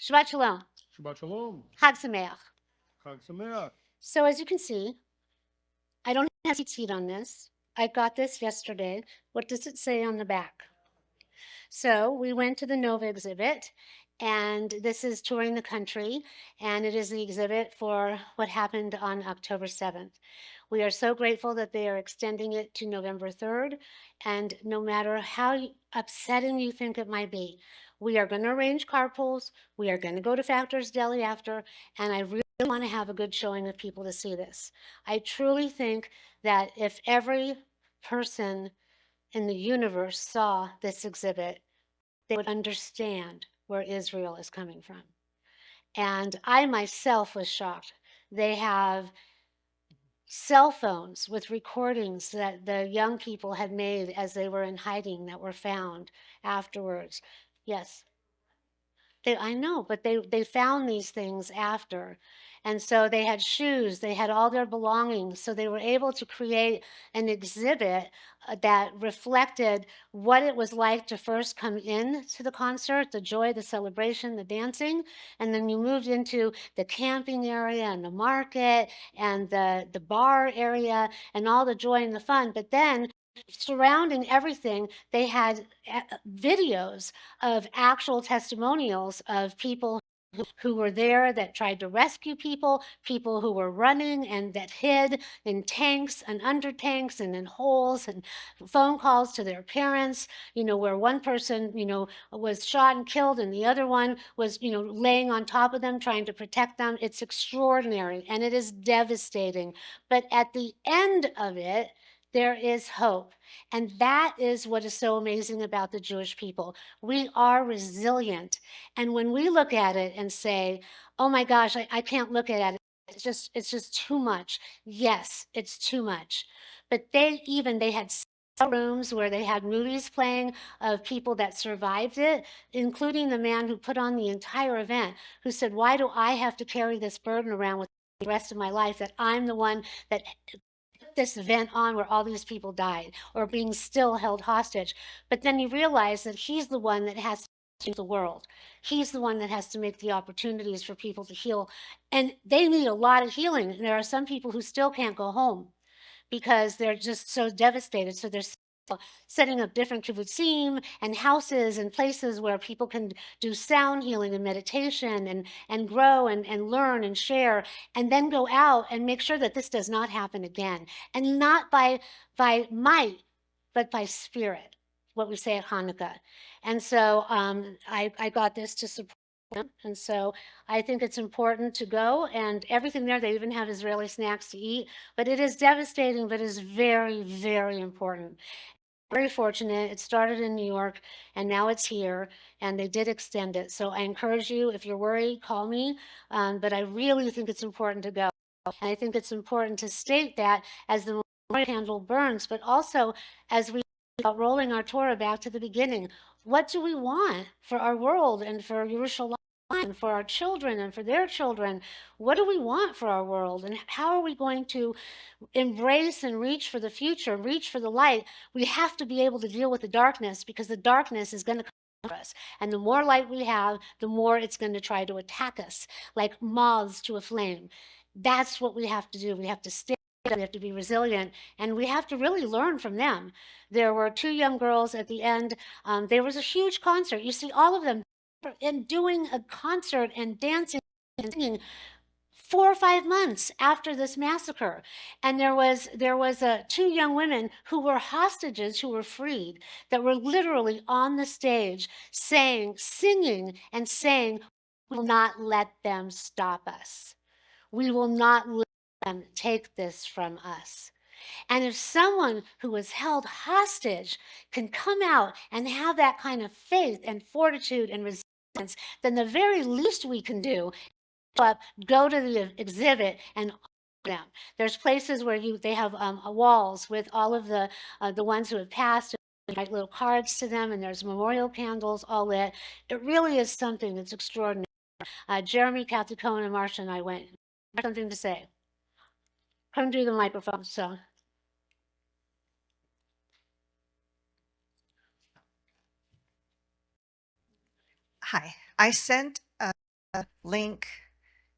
Shabbat Shalom. Shabbat Shalom. Chag Sameach. Chag Sameach. So as you can see, I don't have a seat on this. I got this yesterday. What does it say on the back? So we went to the Nova exhibit, and this is touring the country, and it is the exhibit for what happened on October 7th. We are so grateful that they are extending it to November 3rd, and no matter how upsetting you think it might be, we are going to arrange carpools, we are going to go to Factor's Deli after, and I really want to have a good showing of people to see this. I truly think that if every person in the universe saw this exhibit, they would understand where Israel is coming from. And I myself was shocked. They have cell phones with recordings that the young people had made as they were in hiding that were found afterwards. Yes. I know, but they found these things after. And so they had shoes, they had all their belongings. So they were able to create an exhibit that reflected what it was like to first come in to the concert, the joy, the celebration, the dancing. And then you moved into the camping area and the market and the bar area and all the joy and the fun. But then surrounding everything, they had videos of actual testimonials of people who were there that tried to rescue people, people who were running and that hid in tanks and under tanks and in holes, and phone calls to their parents, where one person, was shot and killed and the other one was, laying on top of them trying to protect them. It's extraordinary and it is devastating. But at the end of it, there is hope. And that is what is so amazing about the Jewish people. We are resilient. And when we look at it and say, oh my gosh, I can't look at it. It's just too much. Yes, it's too much. But they had rooms where they had movies playing of people that survived it, including the man who put on the entire event, who said, why do I have to carry this burden around with the rest of my life, that I'm the one that this event on where all these people died or being still held hostage. But then you realize that he's the one that has to change the world. He's the one that has to make the opportunities for people to heal. And they need a lot of healing. And there are some people who still can't go home because they're just so devastated. So they're setting up different kibbutzim and houses and places where people can do sound healing and meditation and grow and learn and share, and then go out and make sure that this does not happen again. And not by might, but by spirit, what we say at Hanukkah. And so I got this to support them. And so I think it's important to go, and everything there, they even have Israeli snacks to eat. But it is devastating, but it is very, very important. Very fortunate. It started in New York and now it's here, and they did extend it. So I encourage you, if you're worried, call me. But I really think it's important to go. And I think it's important to state that as the memorial candle burns, but also as we are rolling our Torah back to the beginning. What do we want for our world and for Yerushalayim and for our children and for their children? What do we want for our world? And how are we going to embrace and reach for the future, reach for the light? We have to be able to deal with the darkness, because the darkness is going to come us. And the more light we have, the more it's going to try to attack us like moths to a flame. That's what we have to do. We have to stay. We have to be resilient, and we have to really learn from them. There were two young girls at the end. There was a huge concert. You see all of them and doing a concert and dancing and singing 4 or 5 months after this massacre. And there was two young women who were hostages who were freed, that were literally on the stage singing and saying, we will not let them stop us. We will not let them take this from us. And if someone who was held hostage can come out and have that kind of faith and fortitude and resilience, then the very least we can do is go to the exhibit and them. There's places where they have walls with all of the ones who have passed, and write little cards to them, and there's memorial candles all lit. It really is something that's extraordinary. Jeremy, Kathy Cohen, and Marcia and I went. Something to say. Come to the microphone. So. Hi, I sent a link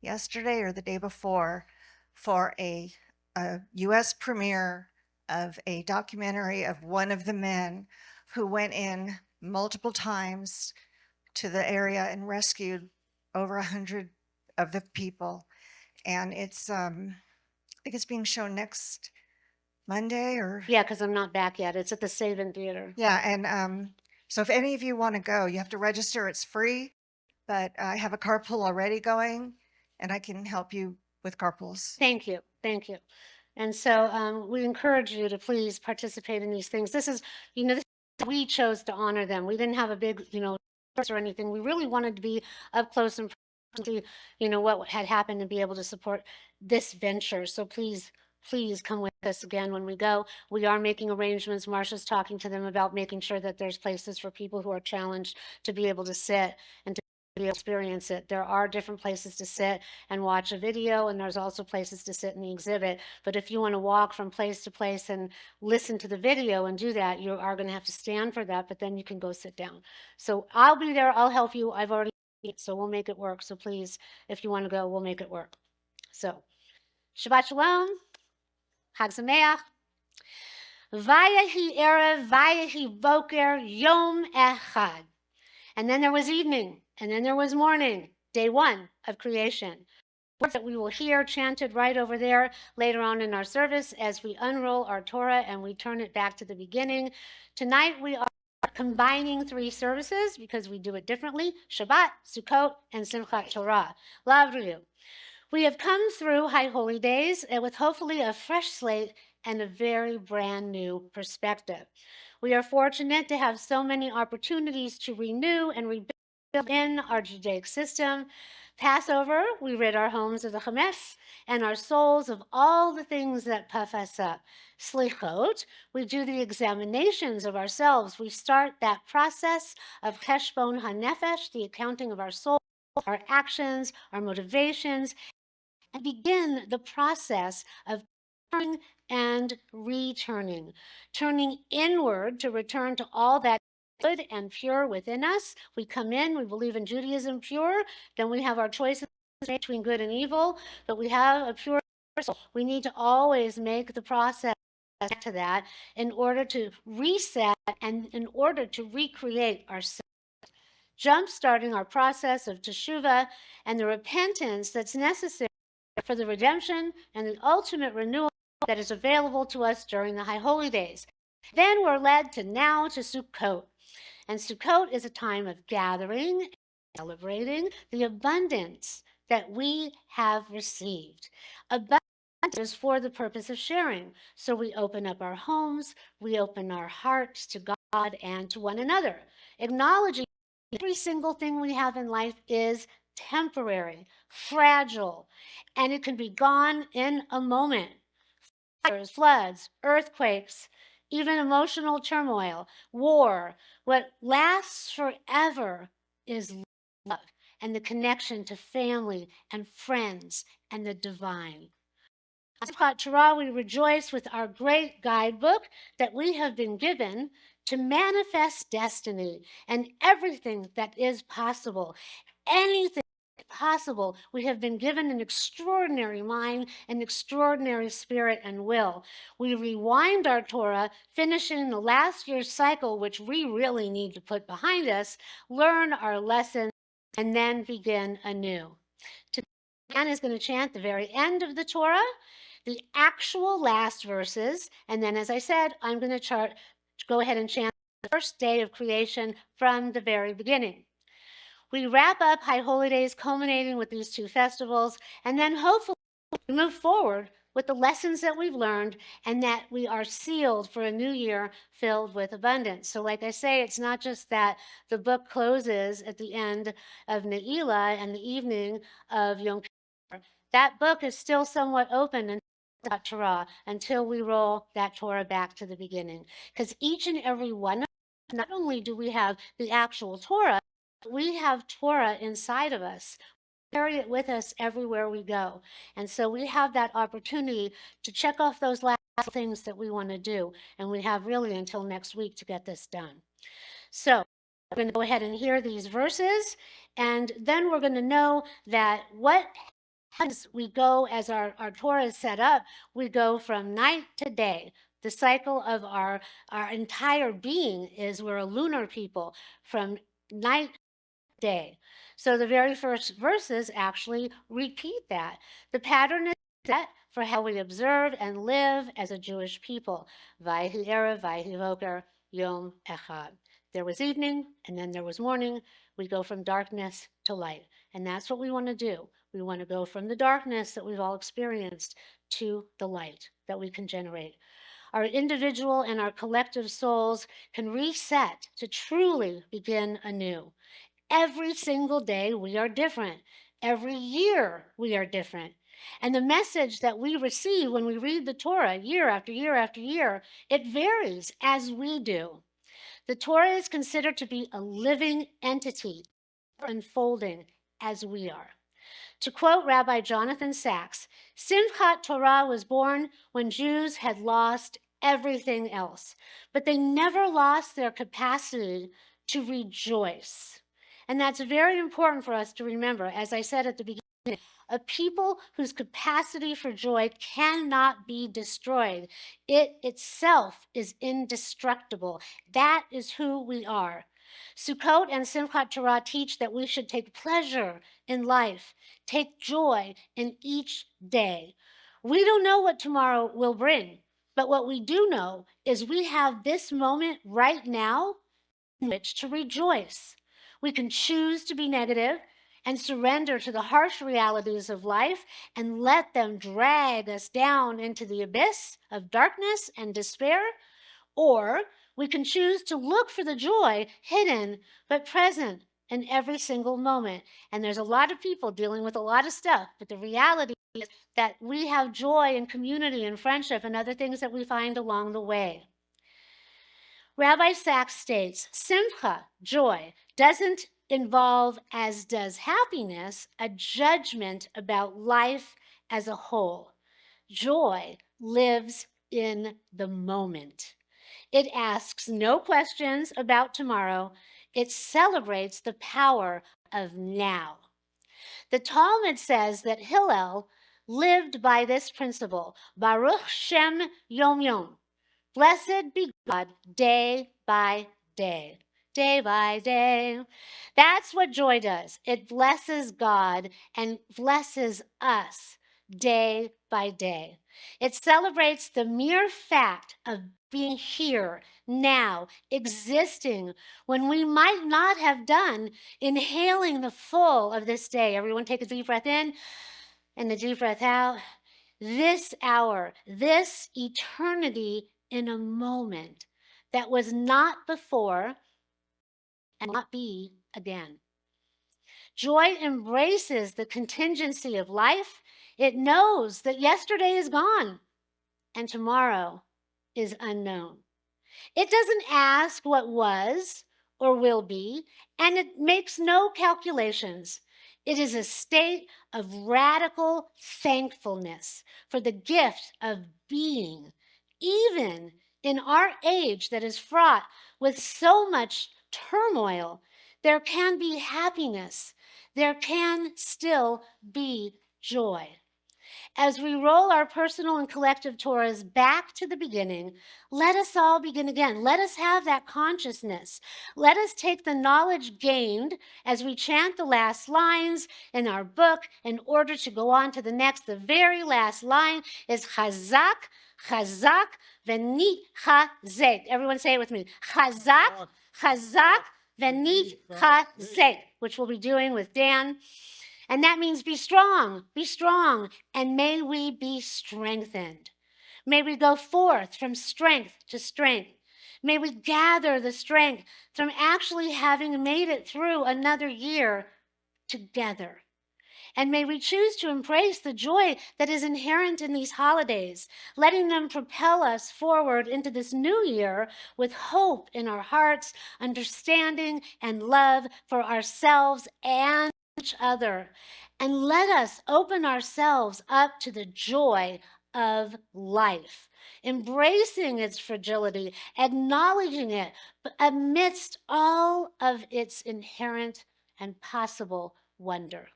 yesterday or the day before for a U.S. premiere of a documentary of one of the men who went in multiple times to the area and rescued over 100 of the people. And it's, I think it's being shown next Monday or. Yeah, because I'm not back yet. It's at the Save-In Theater. Yeah, and so if any of you want to go, you have to register. It's free, but I have a carpool already going, and I can help you with carpools. Thank you. Thank you. And so we encourage you to please participate in these things. This is, we chose to honor them. We didn't have a big, or anything. We really wanted to be up close and personal to, what had happened and be able to support this venture. So please come with us again when we go. We are making arrangements. Marcia's talking to them about making sure that there's places for people who are challenged to be able to sit and to be able to experience it. There are different places to sit and watch a video, and there's also places to sit in the exhibit. But if you want to walk from place to place and listen to the video and do that, you are going to have to stand for that, but then you can go sit down. So I'll be there. I'll help you. I've already, so we'll make it work. So please, if you want to go, we'll make it work. So Shabbat Shalom, Chag Sameach, Vayehi Erev, Vayehi Boker, Yom Echad. And then there was evening, and then there was morning, day one of creation. Words that we will hear chanted right over there later on in our service as we unroll our Torah and we turn it back to the beginning. Tonight we are combining 3 services because we do it differently: Shabbat, Sukkot, and Simchat Torah. Lavriyu. We have come through High Holy Days with hopefully a fresh slate and a very brand new perspective. We are fortunate to have so many opportunities to renew and rebuild in our Judaic system. Passover, we rid our homes of the chametz and our souls of all the things that puff us up. Slichot, we do the examinations of ourselves. We start that process of cheshbon hanefesh, the accounting of our soul, our actions, our motivations, and begin the process of turning and returning, turning inward to return to all that good and pure within us. We come in, we believe in Judaism pure, then we have our choices between good and evil, but we have a pure soul. We need to always make the process to that in order to reset and in order to recreate ourselves, jump-starting our process of teshuvah and the repentance that's necessary for the redemption and the ultimate renewal that is available to us during the High Holy Days. Then we're led to Sukkot. And Sukkot is a time of gathering and celebrating the abundance that we have received. Abundance is for the purpose of sharing. So we open up our homes, we open our hearts to God and to one another, acknowledging every single thing we have in life is temporary, fragile, and it can be gone in a moment. Fires, floods, earthquakes, even emotional turmoil, war. What lasts forever is love and the connection to family and friends and the divine. Simchat Torah, we rejoice with our great guidebook that we have been given to manifest destiny and everything that is possible. Anything possible. We have been given an extraordinary mind, an extraordinary spirit and will. We rewind our Torah, finishing the last year's cycle, which we really need to put behind us, learn our lessons, and then begin anew. Anna is going to chant the very end of the Torah, the actual last verses, and then, as I said, I'm going to go ahead and chant the first day of creation from the very beginning. We wrap up High Holy Days culminating with these 2 festivals, and then hopefully we move forward with the lessons that we've learned and that we are sealed for a new year filled with abundance. So like I say, it's not just that the book closes at the end of Ne'ilah and the evening of Yom Kippur. That book is still somewhat open in Torah until we roll that Torah back to the beginning. Because each and every one of us, not only do we have the actual Torah, we have Torah inside of us. We carry it with us everywhere we go. And so we have that opportunity to check off those last things that we want to do. And we have really until next week to get this done. So we're going to go ahead and hear these verses. And then we're going to know that what happens, we go, as our Torah is set up, we go from night to day. The cycle of our entire being is we're a lunar people, from night to day. So the very first verses actually repeat that. The pattern is set for how we observe and live as a Jewish people. Vayhi erev, vayhi boker, yom echad. There was evening, and then there was morning. We go from darkness to light. And that's what we want to do. We want to go from the darkness that we've all experienced to the light that we can generate. Our individual and our collective souls can reset to truly begin anew. Every single day we are different. Every year we are different. And the message that we receive when we read the Torah year after year after year, it varies as we do. The Torah is considered to be a living entity, unfolding as we are. To quote Rabbi Jonathan Sachs, Simchat Torah was born when Jews had lost everything else, but they never lost their capacity to rejoice. And that's very important for us to remember. As I said at the beginning, a people whose capacity for joy cannot be destroyed. It itself is indestructible. That is who we are. Sukkot and Simchat Torah teach that we should take pleasure in life, take joy in each day. We don't know what tomorrow will bring, but what we do know is we have this moment right now in which to rejoice. We can choose to be negative and surrender to the harsh realities of life and let them drag us down into the abyss of darkness and despair. Or we can choose to look for the joy hidden but present in every single moment. And there's a lot of people dealing with a lot of stuff, but the reality is that we have joy and community and friendship and other things that we find along the way. Rabbi Sachs states, Simcha, joy, doesn't involve, as does happiness, a judgment about life as a whole. Joy lives in the moment. It asks no questions about tomorrow. It celebrates the power of now. The Talmud says that Hillel lived by this principle, Baruch Shem Yom Yom. Blessed be God day by day. Day by day. That's what joy does. It blesses God and blesses us day by day. It celebrates the mere fact of being here, now, existing, when we might not have done, inhaling the full of this day. Everyone take a deep breath in and a deep breath out. This hour, this eternity in a moment that was not before and not be again. Joy embraces the contingency of life. It knows that yesterday is gone and tomorrow is unknown. It doesn't ask what was or will be, and it makes no calculations. It is a state of radical thankfulness for the gift of being, even in our age that is fraught with so much turmoil. There can be happiness. There can still be joy. As we roll our personal and collective Torahs back to the beginning, let us all begin again. Let us have that consciousness. Let us take the knowledge gained as we chant the last lines in our book in order to go on to the next. The very last line is Chazak, Chazak, V'nit Chazek. Everyone say it with me. Chazak, Chazak, V'nit Chazek, which we'll be doing with Dan. And that means be strong, and may we be strengthened. May we go forth from strength to strength. May we gather the strength from actually having made it through another year together. And may we choose to embrace the joy that is inherent in these holidays, letting them propel us forward into this new year with hope in our hearts, understanding and love for ourselves and each other. And let us open ourselves up to the joy of life, embracing its fragility, acknowledging it amidst all of its inherent and possible wonder.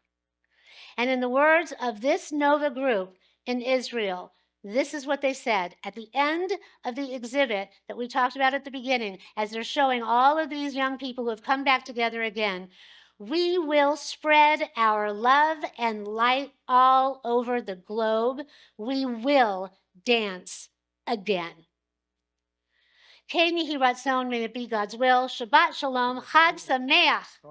And in the words of this Nova group in Israel, this is what they said at the end of the exhibit that we talked about at the beginning, as they're showing all of these young people who have come back together again. We will spread our love and light all over the globe. We will dance again. Kei Nihi Ratzon, may it be God's will. Shabbat Shalom, Chag Sameach.